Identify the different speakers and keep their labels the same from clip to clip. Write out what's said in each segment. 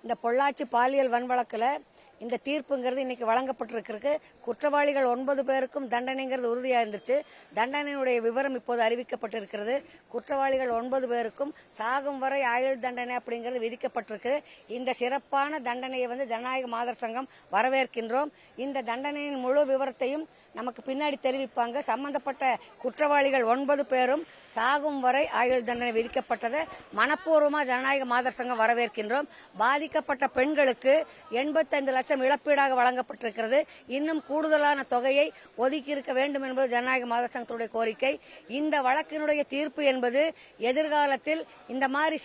Speaker 1: இந்த பொள்ளாச்சி பாலியல் வன்வழக்குல இந்த தீர்ப்புங்கிறது இன்னைக்கு வழங்கப்பட்டிருக்கு. குற்றவாளிகள் 9 பேருக்கும் தண்டனைங்கிறது உறுதியா இருந்துச்சு. தண்டனையுடைய விவரம் இப்போது அறிவிக்கப்பட்டிருக்கிறது. குற்றவாளிகள் 9 பேருக்கும் சாகும் வரை ஆயுள் தண்டனை அப்படிங்கிறது விதிக்கப்பட்டிருக்கு. இந்த சிறப்பான தண்டனையை ஜனநாயக மாதர் சங்கம் வரவேற்கின்றோம். இந்த தண்டனையின் முழு விவரத்தையும் நமக்கு பின்னாடி தெரிவிப்பாங்க. சம்பந்தப்பட்ட குற்றவாளிகள் 9 பேரும் சாகும் வரை ஆயுள் தண்டனை விதிக்கப்பட்டதை மனப்பூர்வமா ஜனநாயக மாதர் சங்கம் வரவேற்கின்றோம். பாதிக்கப்பட்ட பெண்களுக்கு 85 லட்சம் இழப்பீடாக வழங்கப்பட்டிருக்கிறது. இன்னும் கூடுதலான தொகையை ஒதுக்கி இருக்க வேண்டும் என்பது ஜனநாயக மாதர் சங்கத்துடைய கோரிக்கை. இந்த வழக்கினுடைய தீர்ப்பு என்பது எதிர்காலத்தில் இந்த மாதிரி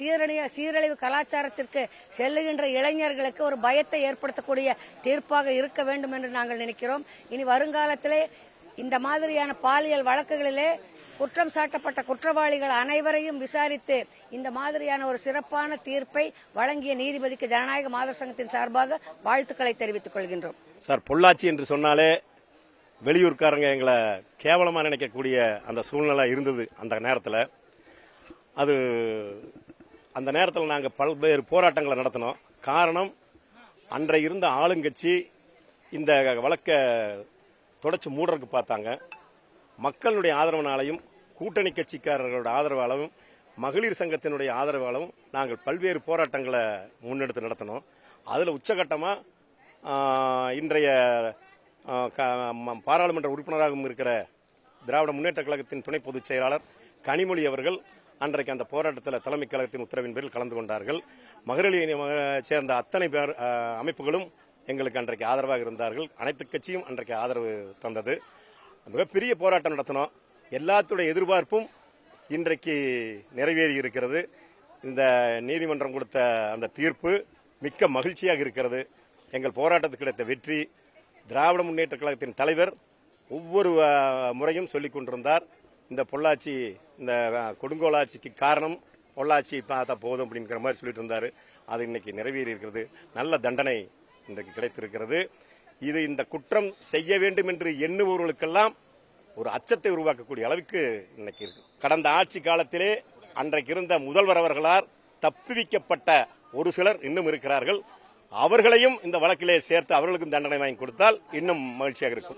Speaker 1: சீரழிவு கலாச்சாரத்திற்கு செல்லுகின்ற இளைஞர்களுக்கு ஒரு பயத்தை ஏற்படுத்தக்கூடிய தீர்ப்பாக இருக்க வேண்டும் என்று நாங்கள் நினைக்கிறோம். இனி வருங்காலத்திலே இந்த மாதிரியான பாலியல் வழக்குகளிலே குற்றம் சாட்டப்பட்ட குற்றவாளிகள் அனைவரையும் விசாரித்து இந்த மாதிரியான ஒரு சிறப்பான தீர்ப்பை வழங்கிய நீதிபதிக்கு ஜனநாயக மாதர் சங்கத்தின் சார்பாக வாழ்த்துக்களை தெரிவித்துக் கொள்கின்றோம்.
Speaker 2: சார், பொள்ளாச்சி என்று சொன்னாலே வெளியூர்காரங்க எங்களை கேவலமா நினைக்கக்கூடிய அந்த சூழ்நிலை இருந்தது. அந்த நேரத்தில் நாங்கள் பல்வேறு போராட்டங்களை நடத்தினோம். காரணம், அன்றைய இருந்த ஆளுங்கட்சி இந்த வழக்கை தொடச்சு மூடுறதுக்கு பார்த்தாங்க. மக்களுடைய ஆதரவினாலையும் கூட்டணி கட்சிக்காரர்களோட ஆதரவாலும் மகளிர் சங்கத்தினுடைய ஆதரவாலும் நாங்கள் பல்வேறு போராட்டங்களை முன்னெடுத்து நடத்தினோம். அதில் உச்சகட்டமாக இன்றைய பாராளுமன்ற உறுப்பினராகவும் இருக்கிற திராவிட முன்னேற்ற கழகத்தின் துணை பொதுச் செயலாளர் கனிமொழி அவர்கள் அன்றைக்கு அந்த போராட்டத்தில் தலைமை கழகத்தின் உத்தரவின் பேரில் கலந்து கொண்டார்கள். மகளிரை சேர்ந்த அத்தனை பேர் அமைப்புகளும் எங்களுக்கு அன்றைக்கு ஆதரவாக இருந்தார்கள். அனைத்து கட்சியும் அன்றைக்கு ஆதரவு தந்தது. மிகப்பெரிய போராட்டம் நடத்தினோம். எல்லாத்துடைய எதிர்பார்ப்பும் இன்றைக்கு நிறைவேறி இருக்கிறது. இந்த நீதிமன்றம் கொடுத்த அந்த தீர்ப்பு மிக்க மகிழ்ச்சியாக இருக்கிறது. எங்கள் போராட்டத்துக்கு கிடைத்த வெற்றி. திராவிட முன்னேற்ற கழகத்தின் தலைவர் ஒவ்வொரு முறையும் சொல்லிக் கொண்டிருந்தார், இந்த பொள்ளாச்சி இந்த கொடுங்கோலாட்சிக்கு காரணம் பொள்ளாச்சி பார்த்தா போதும் அப்படிங்கிற மாதிரி சொல்லிட்டு இருந்தாரு. அது இன்னைக்கு நிறைவேறி இருக்கிறது. நல்ல தண்டனை இன்றைக்கு கிடைத்திருக்கிறது. இது இந்த குற்றம் செய்ய வேண்டும் என்று எண்ணுபவர்களுக்கெல்லாம் ஒரு அச்சத்தை உருவாக்கக்கூடிய அளவுக்கு இன்னைக்கு இருக்கு. கடந்த ஆட்சி காலத்திலே அன்றைக்கு இருந்த முதல்வர் அவர்களால் தப்புவிக்கப்பட்ட ஒரு சிலர் இன்னும் இருக்கிறார்கள். அவர்களையும் இந்த வழக்கிலே சேர்த்து அவர்களுக்கும் தண்டனை வாங்கி கொடுத்தால் இன்னும் மகிழ்ச்சியாக இருக்கும்.